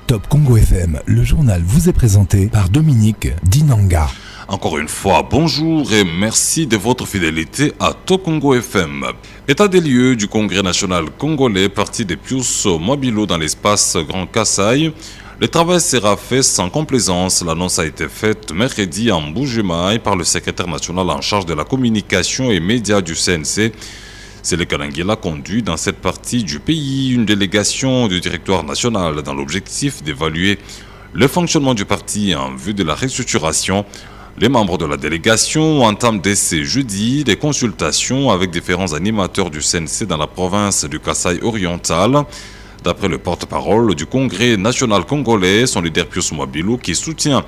Top Congo FM, le journal vous est présenté par Dominique Dinanga. Encore une fois, bonjour et merci de votre fidélité à Top Congo FM. État des lieux du Congrès national congolais, parti de Pius Mwabilo dans l'espace Grand Kasaï. Le travail sera fait sans complaisance. L'annonce a été faite mercredi en Mbujimaï par le secrétaire national en charge de la communication et médias du CNC. C'est le Kalangila conduit dans cette partie du pays une délégation du directoire national dans l'objectif d'évaluer le fonctionnement du parti en vue de la restructuration. Les membres de la délégation entament dès ce jeudi des consultations avec différents animateurs du CNC dans la province du Kasaï oriental. D'après le porte-parole du Congrès national congolais, son leader Pius Mwabilo, qui soutient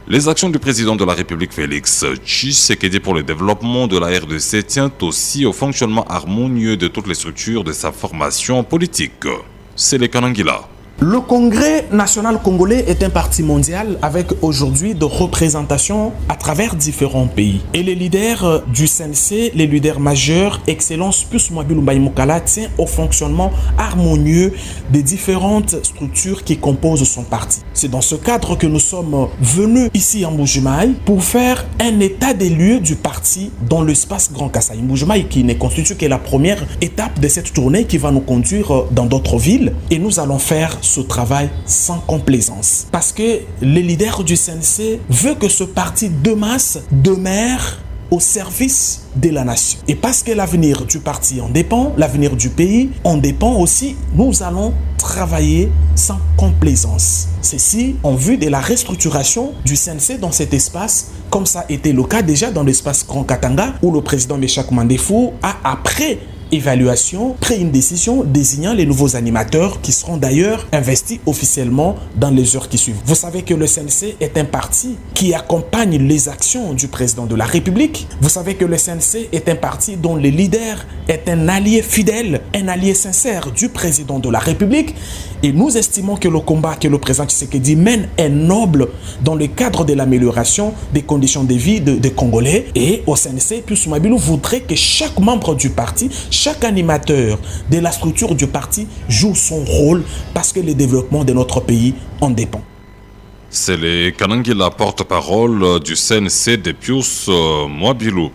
les actions du président de la République Félix Tshisekedi pour le développement de la RDC, tient aussi au fonctionnement harmonieux de toutes les structures de sa formation politique. C'est le Kanangila. Le Congrès national congolais est un parti mondial avec aujourd'hui de représentation à travers différents pays. Et les leaders du CNC, les leaders majeurs, Excellence Pius Mwabilo Mukala, tient au fonctionnement harmonieux des différentes structures qui composent son parti. C'est dans ce cadre que nous sommes venus ici en Mbujimaï pour faire un état des lieux du parti dans l'espace Grand Kasaï. Mbujimaï qui ne constitue que la première étape de cette tournée qui va nous conduire dans d'autres villes. Et nous allons faire ce travail sans complaisance. Parce que les leaders du CNC veulent que ce parti de masse demeure au service de la nation. Et parce que l'avenir du parti en dépend, l'avenir du pays en dépend aussi, nous allons travailler sans complaisance. Ceci en vue de la restructuration du CNC dans cet espace, comme ça a été le cas déjà dans l'espace Grand Katanga, où le président Meshak Mandefou a, après évaluation, pris une décision désignant les nouveaux animateurs qui seront d'ailleurs investis officiellement dans les heures qui suivent. Vous savez que le CNC est un parti qui accompagne les actions du président de la République. Vous savez que le CNC est un parti dont le leader est un allié fidèle, un allié sincère du président de la République. Et nous estimons que le combat que le président Tshisekedi mène est noble dans le cadre de l'amélioration des conditions de vie des Congolais. Et au CNC, Pius Mwabilo voudrait que chaque membre du parti, chaque animateur de la structure du parti joue son rôle parce que le développement de notre pays en dépend. C'est le Kanangila, porte-parole du CNC de Pius Mwabilo.